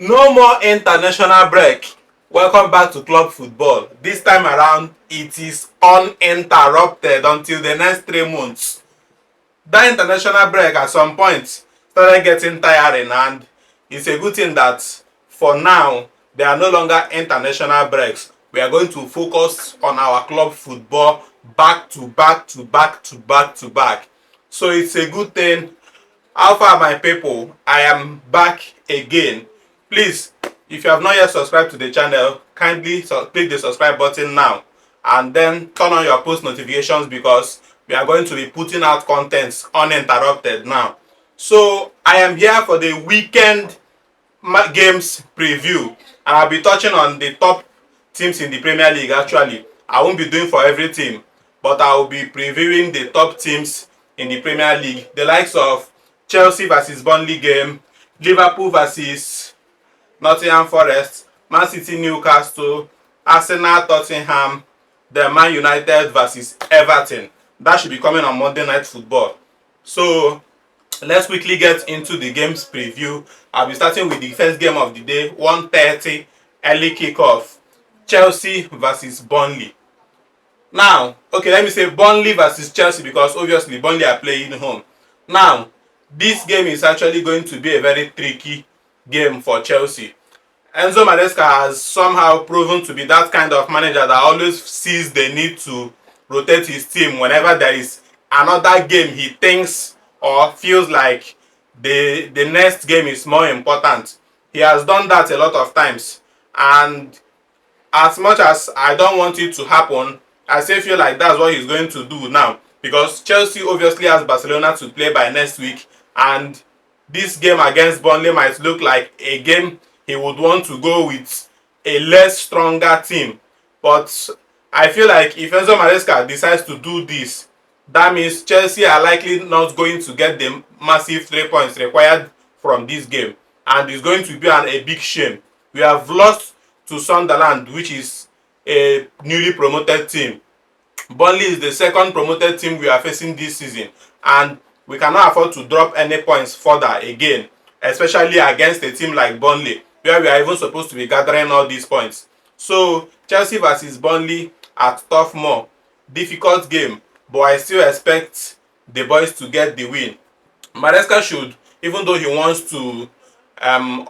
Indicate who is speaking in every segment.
Speaker 1: No more international break. Welcome back to club football. This time around, it is uninterrupted until the next 3 months. That international break at some point started getting tiring, and it's a good thing that for now there are no longer international breaks. We are going to focus on our club football back to back to back to back to back. So it's a good thing. How far, my people? I am back again. Please, if you have not yet subscribed to the channel, kindly click the subscribe button now and then turn on your post notifications, because we are going to be putting out contents uninterrupted now. So I am here for the weekend games preview, and I'll be touching on the top teams in the Premier League. Actually, I won't be doing for every team, but I will be previewing the top teams in the Premier League, the likes of Chelsea versus Burnley game, Liverpool versus Nottingham Forest, Man City Newcastle, Arsenal Tottenham, the Man United versus Everton. That should be coming on Monday Night Football. So let's quickly get into the games preview. I'll be starting with the first game of the day, 1:30 early kickoff, Chelsea versus Burnley. Now, okay, let me say Burnley versus Chelsea, because obviously Burnley are playing home. Now, this game is actually going to be a very tricky game for Chelsea. Enzo Maresca has somehow proven to be that kind of manager that always sees the need to rotate his team whenever there is another game he thinks or feels like the next game is more important. He has done that a lot of times, and as much as I don't want it to happen, I still feel like that's what he's going to do now, because Chelsea obviously has Barcelona to play by next week, and this game against Burnley might look like a game he would want to go with a less stronger team. But I feel like if Enzo Maresca decides to do this, that means Chelsea are likely not going to get the massive 3 points required from this game, and it's going to be a big shame. We have lost to Sunderland, which is a newly promoted team. Burnley is the second promoted team we are facing this season, and we cannot afford to drop any points further again, especially against a team like Burnley, where we are even supposed to be gathering all these points. So Chelsea versus Burnley at Turf Moor, difficult game, but I still expect the boys to get the win. Maresca should, even though he wants to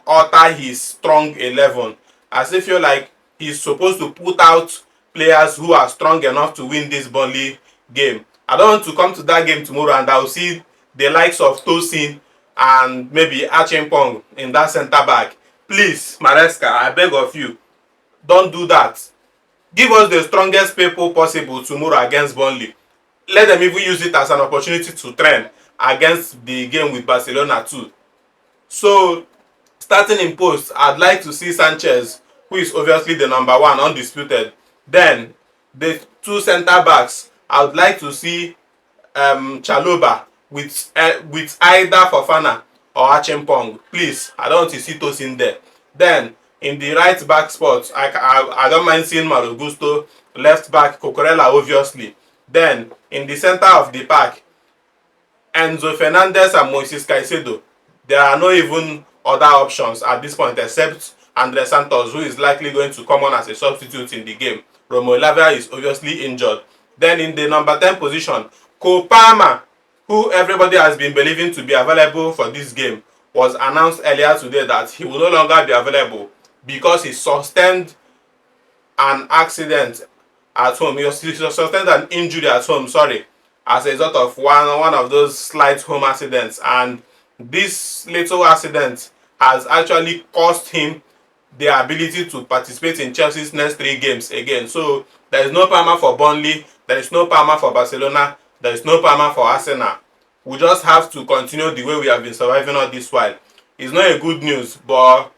Speaker 1: alter his strong 11, I still feel like he's supposed to put out players who are strong enough to win this Burnley game. I don't want to come to that game tomorrow and I'll see the likes of Tosin and maybe Achimpong in that centre back. Please, Maresca, I beg of you, don't do that. Give us the strongest people possible tomorrow against Burnley. Let them even use it as an opportunity to train against the game with Barcelona too. So, starting in post, I'd like to see Sanchez, who is obviously the number one, undisputed. Then, the two centre backs, I would like to see Chalobah with either Fofana or Achimpong. Please, I don't want to see Tosin there. Then, in the right back spot, I don't mind seeing Malo Gusto, left back Cucurella obviously. Then, in the centre of the pack, Enzo Fernandez and Moises Caicedo. There are no even other options at this point except Andre Santos, who is likely going to come on as a substitute in the game. Romo Lavia is obviously injured. Then in the number 10 position, Cole Palmer, who everybody has been believing to be available for this game, was announced earlier today that he will no longer be available because he sustained an accident at home. He sustained an injury at home, sorry, as a result of one of those slight home accidents. And this little accident has actually cost him the ability to participate in Chelsea's next 3 games again. So there is no Palmer for Burnley, there is no Palmer for Barcelona, there is no Palmer for Arsenal. We just have to continue the way we have been surviving all this while. It's not a good news, but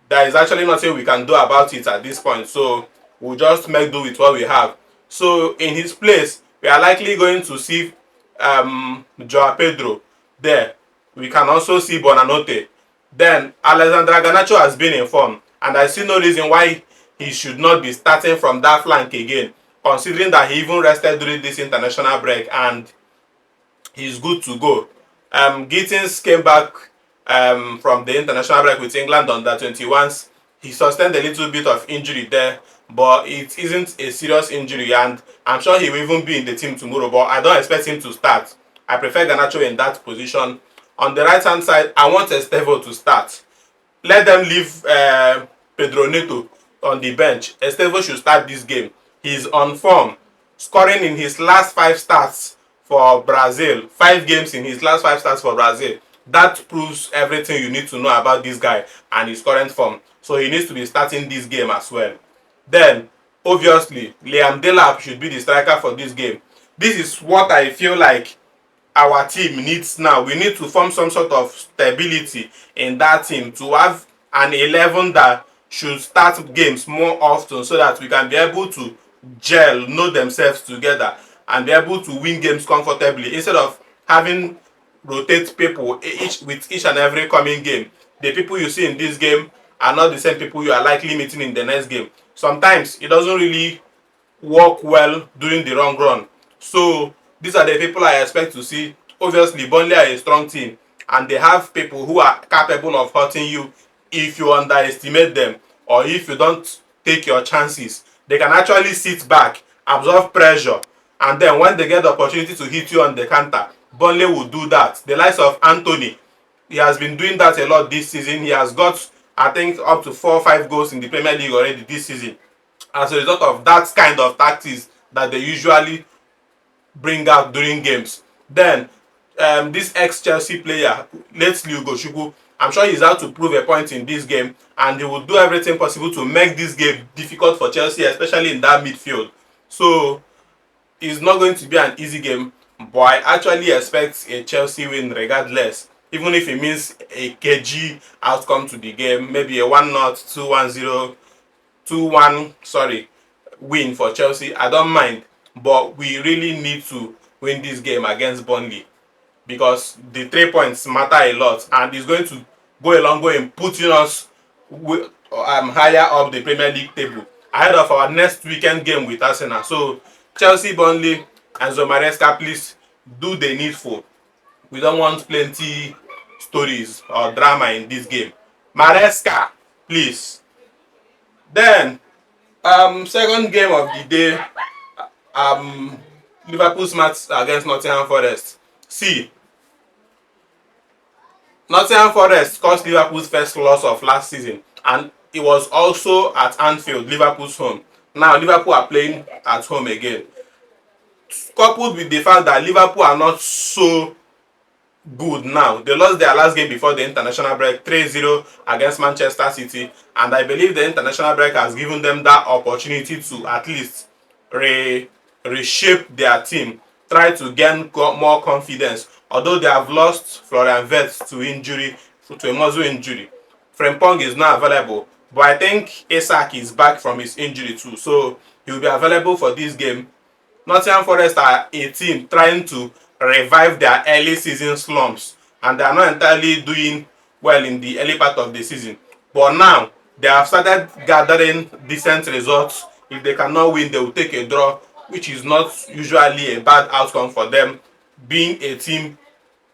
Speaker 1: there is actually nothing we can do about it at this point. So we'll just make do with what we have. So in his place, we are likely going to see Joao Pedro there. We can also see Bonanote. Then Alexandra Garnacho has been informed, and I see no reason why he should not be starting from that flank again, considering that he even rested during this international break and he's good to go. Gittins came back from the international break with England under 21s. He sustained a little bit of injury there, but it isn't a serious injury, and I'm sure he will even be in the team tomorrow, but I don't expect him to start. I prefer Garnacho in that position. On the right hand side, I want Estevo to start. Let them leave Pedro Neto on the bench. Estevo should start this game. He's on form, scoring in his last 5 starts for Brazil. 5 games in his last 5 starts for Brazil. That proves everything you need to know about this guy and his current form. So he needs to be starting this game as well. Then, obviously, Liam Delap should be the striker for this game. This is what I feel like our team needs now. We need to form some sort of stability in that team to have an 11 that should start games more often so that we can be able to gel, know themselves together, and be able to win games comfortably instead of having rotate people with each and every coming game. The people you see in this game are not the same people you are likely meeting in the next game. Sometimes it doesn't really work well during the long run. So these are the people I expect to see. Obviously, Burnley are a strong team and they have people who are capable of hurting you if you underestimate them or if you don't take your chances. They can actually sit back, absorb pressure, and then when they get the opportunity to hit you on the counter, Burnley will do that. The likes of Anthony, he has been doing that a lot this season. He has got, I think, up to 4 or 5 goals in the Premier League already this season as a result of that kind of tactics that they usually bring out during games. Then this ex-Chelsea player, late Ugochukwu, I'm sure he's out to prove a point in this game and he will do everything possible to make this game difficult for Chelsea, especially in that midfield. So it's not going to be an easy game, but I actually expect a Chelsea win regardless, even if it means a KG outcome to the game, maybe a 1-0, 2-1-0, 2-1, sorry, win for Chelsea. I don't mind, but we really need to win this game against Burnley because the 3 points matter a lot and it's going to go a long way in putting us higher up the Premier League table ahead of our next weekend game with Arsenal. So Chelsea, Burnley, and Maresca, please do the needful. We don't want plenty stories or drama in this game. Maresca, please. Then second game of the day, Liverpool's match against Nottingham Forest. See, Nottingham Forest caused Liverpool's first loss of last season and it was also at Anfield, Liverpool's home. Now Liverpool are playing at home again. Coupled with the fact that Liverpool are not so good now. They lost their last game before the international break 3-0 against Manchester City, and I believe the international break has given them that opportunity to at least reshape their team, try to gain more confidence. Although they have lost Florian Wirtz to injury, to a muscle injury. Frimpong is not available, but I think Isak is back from his injury too, so he will be available for this game. Nottingham Forest are a team trying to revive their early season slumps and they are not entirely doing well in the early part of the season. But now they have started gathering decent results. If they cannot win, they will take a draw, which is not usually a bad outcome for them, being a team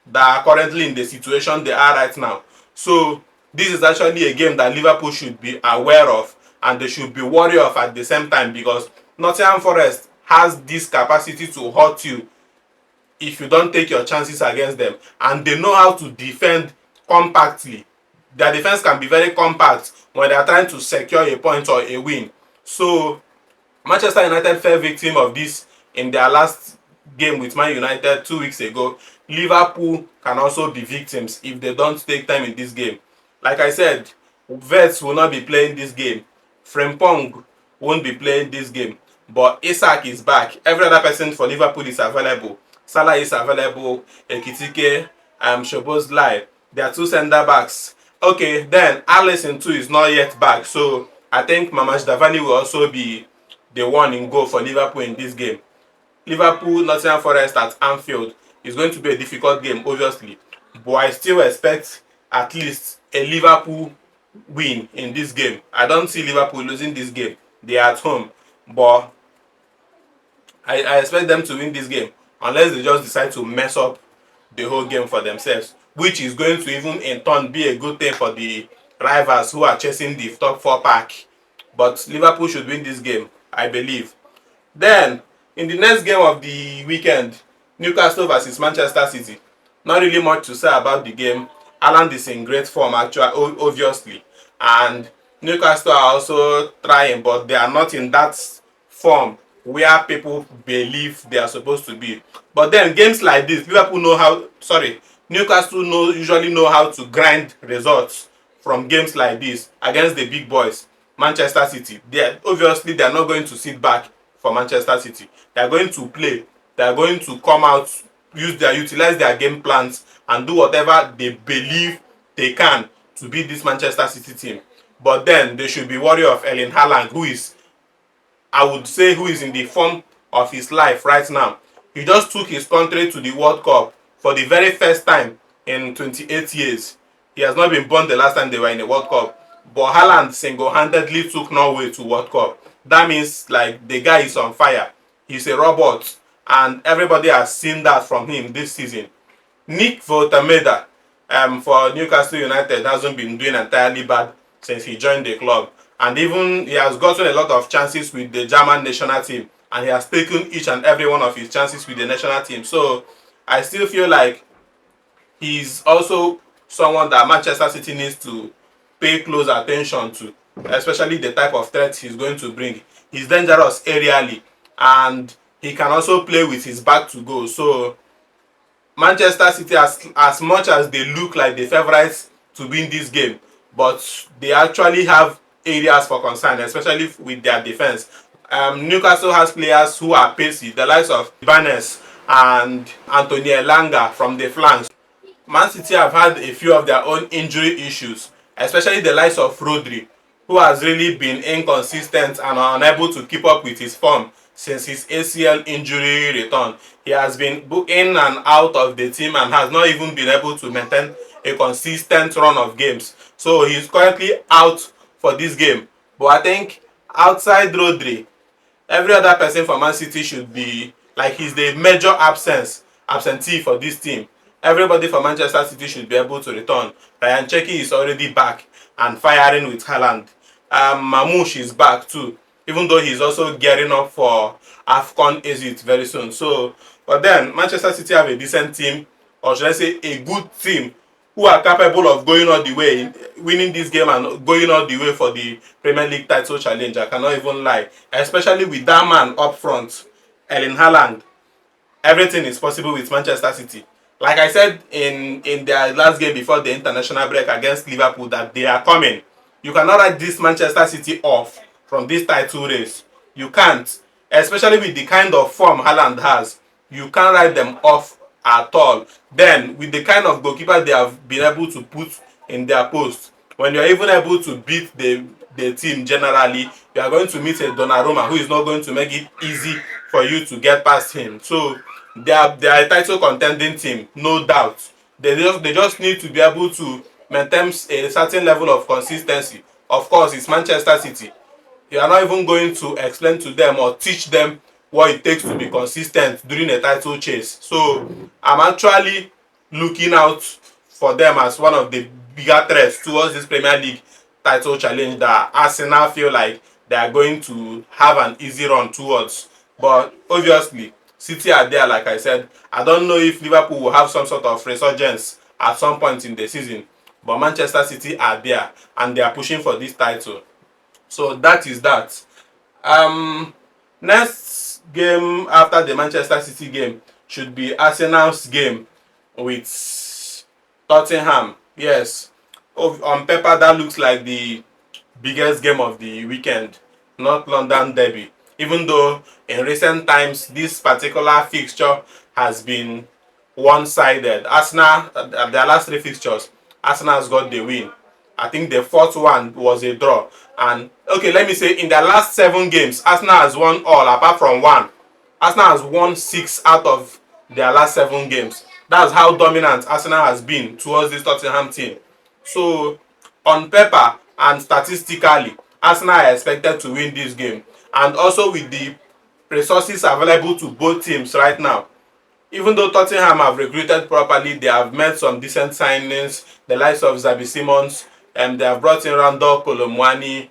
Speaker 1: that are currently in the situation they are right now. So this is actually a game that Liverpool should be aware of and they should be wary of at the same time because Nottingham Forest has this capacity to hurt you if you don't take your chances against them, and they know how to defend compactly. Their defense can be very compact when they are trying to secure a point or a win. So Manchester United fell victim of this in their last game with Man United 2 weeks ago. Liverpool can also be victims if they don't take time in this game. Like I said, Wirtz will not be playing this game. Frimpong won't be playing this game. But Isak is back. Every other person for Liverpool is available. Salah is available. Ekitike, Szoboszlai. There are 2 centre backs. Okay, then Alisson too is not yet back. So I think Mamajidavani will also be the one in goal for Liverpool in this game. Liverpool, Nottingham Forest at Anfield is going to be a difficult game, obviously. But I still expect at least a Liverpool win in this game. I don't see Liverpool losing this game. They are at home. But I expect them to win this game unless they just decide to mess up the whole game for themselves, which is going to even in turn be a good thing for the rivals who are chasing the top four pack. But Liverpool should win this game, I believe. Then, in the next game of the weekend, Newcastle versus Manchester City. Not really much to say about the game. Haaland is in great form, actually, obviously. And Newcastle are also trying, but they are not in that form where people believe they are supposed to be. But then, games like this, Newcastle usually know how to grind results from games like this against the big boys. Manchester City, they are not going to sit back for Manchester City. They are going to play. They are going to come out, utilize their game plans and do whatever they believe they can to beat this Manchester City team. But then they should be wary of Erling Haaland, who is in the form of his life right now. He just took his country to the World Cup for the very first time in 28 years. He has not been born the last time they were in the World Cup. But Haaland single-handedly took Norway to World Cup. That means like the guy is on fire. He's a robot, and everybody has seen that from him this season. Nick Voltameda for Newcastle United hasn't been doing entirely bad since he joined the club, and even he has gotten a lot of chances with the German national team, and he has taken each and every one of his chances with the national team. So I still feel like he's also someone that Manchester City needs to pay close attention to, especially the type of threat he's going to bring. He's dangerous aerially, and he can also play with his back to goal. So Manchester City, as much as they look like the favourites to win this game, but they actually have areas for concern, especially with their defence. Newcastle has players who are pacey, the likes of Ibanez and Anthony Elanga from the flanks. Man City have had a few of their own injury issues, especially the likes of Rodri, who has really been inconsistent and unable to keep up with his form since his ACL injury return. He has been in and out of the team and has not even been able to maintain a consistent run of games. So he's currently out for this game. But I think outside Rodri, every other person for Man City should be like he's the major absentee for this team. Everybody for Manchester City should be able to return. Ryan Cherki is already back and firing with Haaland. Mamouche is back too, even though he's also gearing up for AFCON exit very soon. So, but then Manchester City have a decent team, or should I say a good team, who are capable of going all the way, winning this game and going all the way for the Premier League title challenge. I cannot even lie, especially with that man up front, Erling Haaland. Everything is possible with Manchester City. Like I said in their last game before the international break against Liverpool, that they are coming. You cannot write this Manchester City off from this title race. You can't, especially with the kind of form Haaland has. You can't write them off at all. Then with the kind of goalkeeper they have been able to put in their post, when you're even able to beat the team generally, you are going to meet a Donnarumma who is not going to make it easy for you to get past him. So they are a title contending team, no doubt. They just need to be able to maintain a certain level of consistency. Of course, it's Manchester City. You are not even going to explain to them or teach them what it takes to be consistent during a title chase. So I'm actually looking out for them as one of the bigger threats towards this Premier League title challenge that Arsenal feel like they are going to have an easy run towards. But obviously, City are there, like I said. I don't know if Liverpool will have some sort of resurgence at some point in the season, but Manchester City are there and they are pushing for this title. So that is that. Next game after the Manchester City game should be Arsenal's game with Tottenham. Yes, on paper that looks like the biggest game of the weekend, North London derby. Even though in recent times this particular fixture has been one-sided. Arsenal, their last three fixtures, Arsenal has got the win. I think the fourth one was a draw. And okay, let me say in their last 7 games, Arsenal has won all apart from one. Arsenal has won 6 out of their last 7 games. That's how dominant Arsenal has been towards this Tottenham team. So on paper and statistically, Arsenal are expected to win this game. And also with the resources available to both teams right now, Even though Tottenham have recruited properly, they have made some decent signings, the likes of Zabi Simons, and they have brought in Randall Colomwani,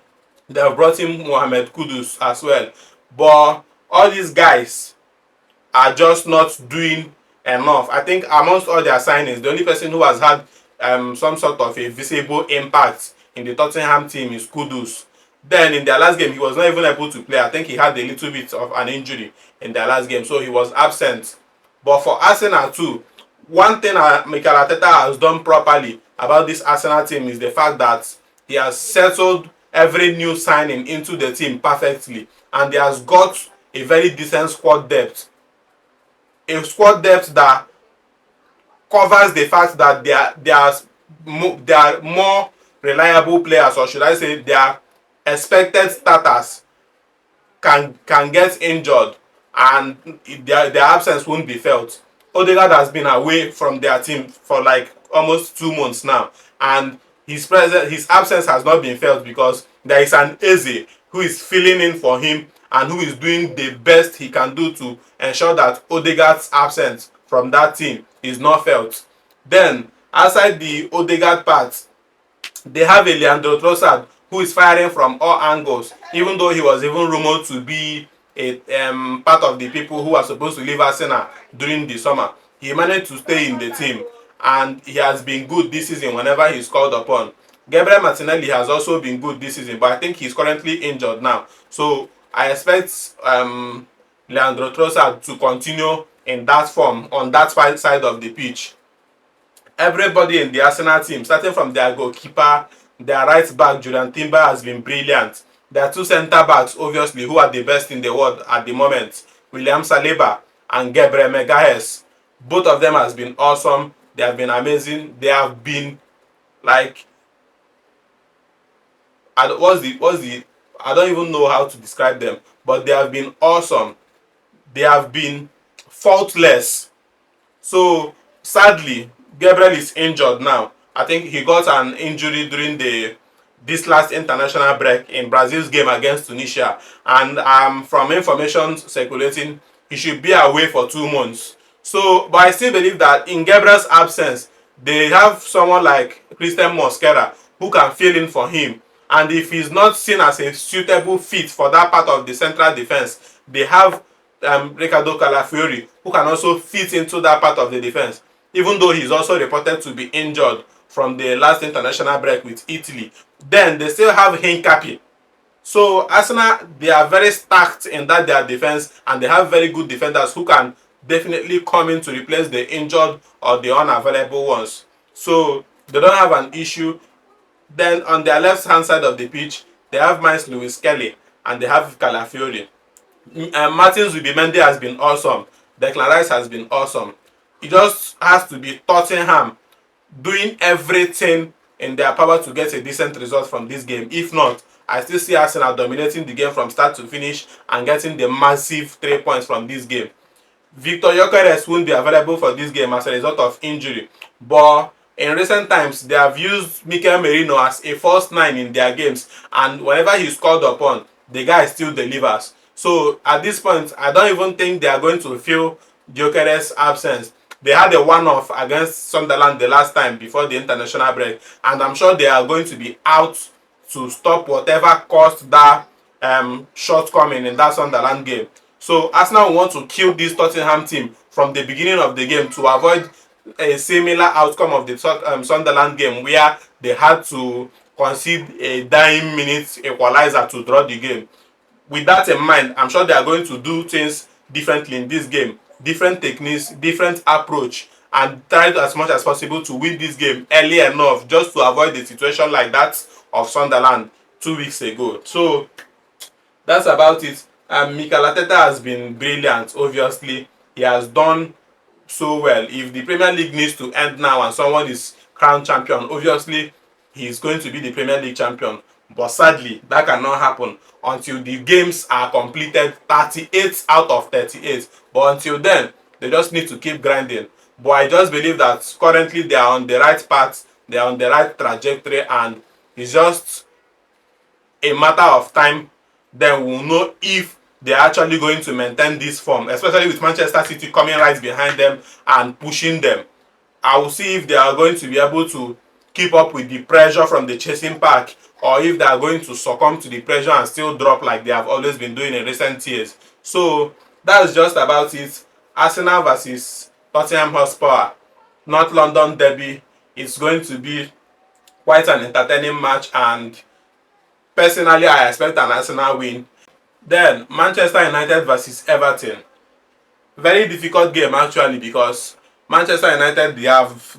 Speaker 1: they have brought in Mohamed Kudus as well. But all these guys are just not doing enough. I think amongst all their signings, the only person who has had some sort of a visible impact in the Tottenham team is Kudus. Then in their last game, he was not even able to play. I think he had a little bit of an injury in their last game, so he was absent. But for Arsenal too, one thing Mikel Arteta has done properly about this Arsenal team is the fact that he has settled every new signing into the team perfectly, and he has got a very decent squad depth. A squad depth that covers the fact that they are more reliable players, or should I say they are expected starters, can get injured and their absence won't be felt. Odegaard has been away from their team for like almost 2 months now, and his absence has not been felt because there is an Eze who is filling in for him and who is doing the best he can do to ensure that Odegaard's absence from that team is not felt. Then outside the Odegaard part, they have a Leandro Trossard who is firing from all angles, even though he was even rumored to be a part of the people who are supposed to leave Arsenal during the summer. He managed to stay in the team and he has been good this season whenever he's called upon. Gabriel Martinelli has also been good this season, but I think he's currently injured now. So I expect Leandro Trossard to continue in that form on that side of the pitch. Everybody in the Arsenal team, starting from their goalkeeper, their right back Julian Timber has been brilliant. Their two centre backs, obviously, who are the best in the world at the moment, William Saliba and Gabriel Magalhaes. Both of them has been awesome. They have been amazing. They have been like, what's the I don't even know how to describe them, but they have been awesome. They have been faultless. So sadly, Gabriel is injured now. I think he got an injury during this last international break in Brazil's game against Tunisia, and from information circulating, he should be away for 2 months. So, but I still believe that in Gabriel's absence, they have someone like Christian Mosquera who can fill in for him. And if he's not seen as a suitable fit for that part of the central defense, they have Ricardo Calafiori who can also fit into that part of the defense, even though he's also reported to be injured from the last international break with Italy. Then they still have Hincapié. So Arsenal, they are very stacked in that their defense, and they have very good defenders who can definitely come in to replace the injured or the unavailable ones. So they don't have an issue. Then on their left hand side of the pitch, they have Miles Lewis Kelly and they have Calafiori. Martins Zubimendi has been awesome. Declan Rice has been awesome. It just has to be Tottenham doing everything in their power to get a decent result from this game. If not, I still see Arsenal dominating the game from start to finish and getting the massive 3 points from this game. Victor Gyökeres won't be available for this game as a result of injury, but in recent times they have used Mikel Merino as a false nine in their games, and whenever he's called upon, the guy still delivers. So at this point, I don't even think they are going to feel Gyökeres' absence. They had a one-off against Sunderland the last time before the international break, and I'm sure they are going to be out to stop whatever caused that shortcoming in that Sunderland game. So Arsenal want to kill this Tottenham team from the beginning of the game to avoid a similar outcome of the Sunderland game where they had to concede a dying minute equalizer to draw the game. With that in mind, I'm sure they are going to do things differently in this game. Different techniques, different approach, and try as much as possible to win this game early enough just to avoid a situation like that of Sunderland 2 weeks ago. So that's about it. Mikel Arteta has been brilliant. Obviously, he has done so well. If the Premier League needs to end now and someone is crowned champion, obviously he's going to be the Premier League champion. But sadly, that cannot happen until the games are completed, 38 out of 38. But until then, they just need to keep grinding. But I just believe that currently they are on the right path, they are on the right trajectory, and it's just a matter of time. Then we'll know if they are actually going to maintain this form, especially with Manchester City coming right behind them and pushing them. I will see if they are going to be able to keep up with the pressure from the chasing pack, or if they are going to succumb to the pressure and still drop like they have always been doing in recent years. So that's just about it. Arsenal versus Tottenham Hotspur, North London derby. It's going to be quite an entertaining match, and personally I expect an Arsenal win. Then Manchester United versus Everton. Very difficult game actually, because Manchester United, they have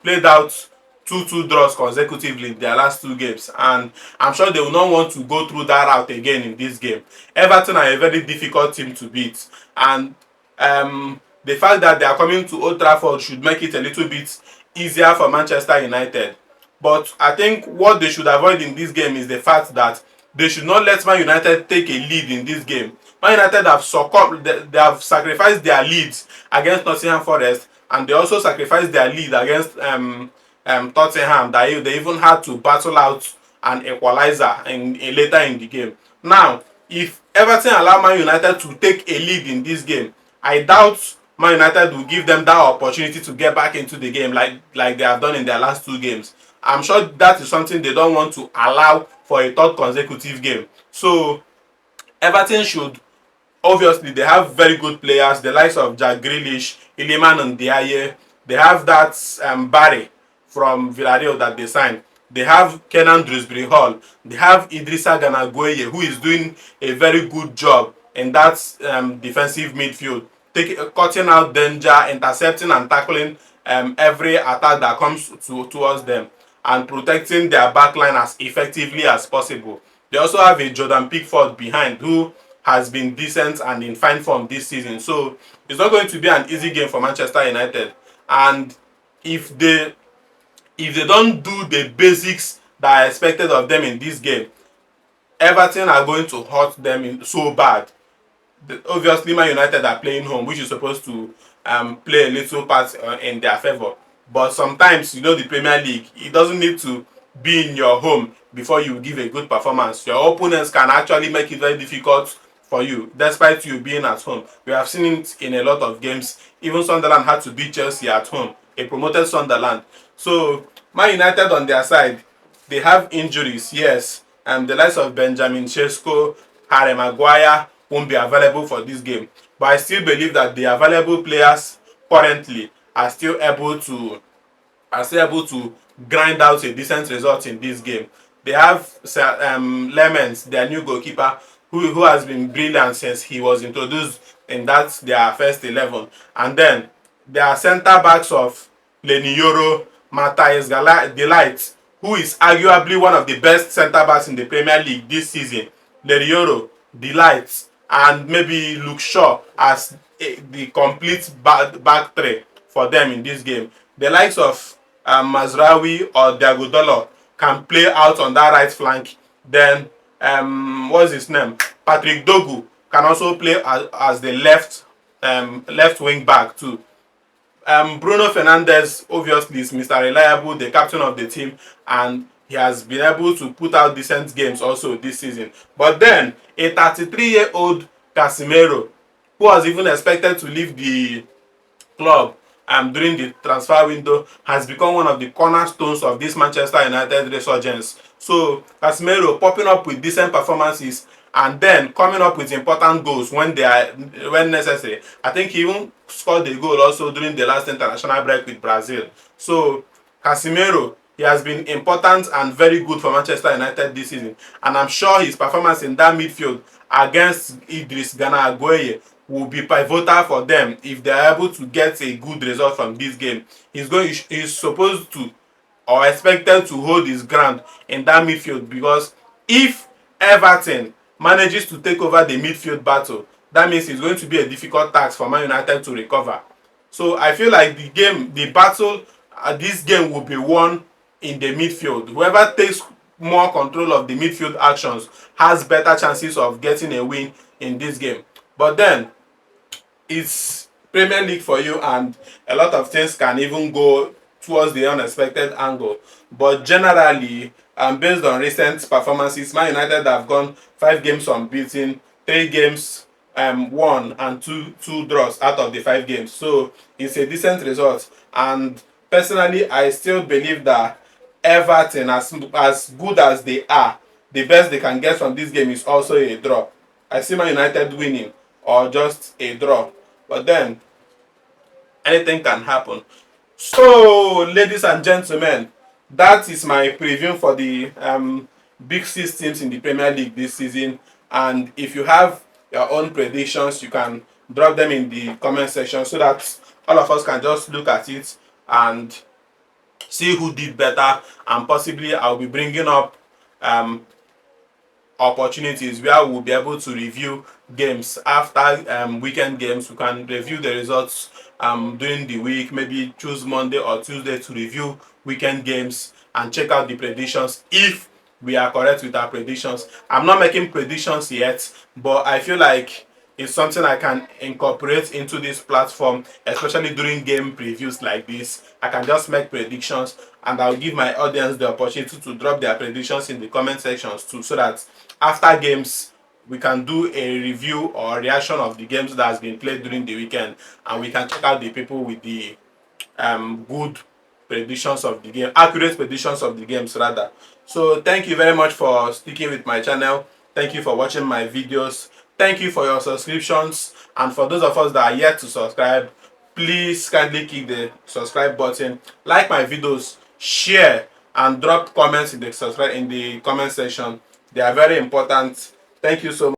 Speaker 1: played out 2-2 draws consecutively in their last two games, and I'm sure they will not want to go through that route again in this game. Everton are a very difficult team to beat, and the fact that they are coming to Old Trafford should make it a little bit easier for Manchester United. But I think what they should avoid in this game is the fact that they should not let Man United take a lead in this game. Man United have succumbed, they have sacrificed their leads against Nottingham Forest, and they also sacrificed their lead against Tottenham, that they even had to battle out an equalizer later in the game. Now, if Everton allow Man United to take a lead in this game, I doubt Man United will give them that opportunity to get back into the game like they have done in their last two games. I'm sure that is something they don't want to allow for a third consecutive game. So Everton should, obviously they have very good players, the likes of Jack Grealish, Iliman Ndiaye. They have that Barry from Villarreal that they signed. They have Kenan Dewsbury Hall. They have Idrissa Gana Gueye, who is doing a very good job in that defensive midfield, cutting out danger, intercepting and tackling every attack that comes towards them, and protecting their backline as effectively as possible. They also have a Jordan Pickford behind, who has been decent and in fine form this season. So it's not going to be an easy game for Manchester United. And if they don't do the basics that are expected of them in this game, Everton are going to hurt them so bad. Obviously Man United are playing home, which is supposed to play a little part in their favour. But sometimes, you know, the Premier League, it doesn't need to be in your home before you give a good performance. Your opponents can actually make it very difficult for you, despite you being at home. We have seen it in a lot of games. Even Sunderland had to beat Chelsea at home, a promoted Sunderland. So Man United on their side, they have injuries, yes. The likes of Benjamin Sesko, Harry Maguire won't be available for this game. But I still believe that the available players currently are still able to grind out a decent result in this game. They have Lemens, their new goalkeeper, who has been brilliant since he was introduced in their first 11. And then there are centre backs of Leny Yoro, Matthias Delight, who is arguably one of the best centre backs in the Premier League this season. Leny Yoro, Delight, and maybe Luke Shaw as the complete back three for them in this game. The likes of Mazraoui or Diagodolo can play out on that right flank. Then what's his name? Patrick Dogu can also play as the left wing back too. Bruno Fernandes obviously is Mr. Reliable, the captain of the team, and he has been able to put out decent games also this season. But then a 33-year-old Casemiro, who was even expected to leave the club during the transfer window, has become one of the cornerstones of this Manchester United resurgence. So Casemiro popping up with decent performances and then coming up with important goals when necessary. I think he even scored a goal also during the last international break with Brazil. So Casemiro, he has been important and very good for Manchester United this season, and I'm sure his performance in that midfield against Idriss Gana Gueye will be pivotal for them if they are able to get a good result from this game. He's supposed to or expected to hold his ground in that midfield, because if Everton manages to take over the midfield battle, that means it's going to be a difficult task for Man United to recover. So I feel like the battle, this game will be won in the midfield. Whoever takes more control of the midfield actions has better chances of getting a win in this game. But then it's Premier League for you, and a lot of things can even go towards the unexpected angle. But generally, based on recent performances, Man United have gone 5 games unbeaten. 3 games won and two draws out of the 5 games. So it's a decent result. And personally, I still believe that Everton, as good as they are, the best they can get from this game is also a draw. I see Man United winning or just a draw. But then anything can happen. So, ladies and gentlemen, that is my preview for the big 6 teams in the Premier League this season. And if you have your own predictions, you can drop them in the comment section so that all of us can just look at it and see who did better. And possibly I'll be bringing up um, opportunities where we'll be able to review games after weekend games. We can review the results during the week, maybe choose Monday or Tuesday to review weekend games and check out the predictions if we are correct with our predictions. I'm not making predictions yet, but I feel like it's something I can incorporate into this platform, especially during game previews like this. I can just make predictions and I'll give my audience the opportunity to drop their predictions in the comment sections too, so that after games we can do a review or reaction of the games that has been played during the weekend, and we can check out the people with the good predictions of the game, accurate predictions of the games rather. So thank you very much for sticking with my channel. Thank you for watching my videos. Thank you for your subscriptions, and for those of us that are yet to subscribe, please kindly click the subscribe button, like my videos, share, and drop comments in the comment section. They are very important. Thank you so much.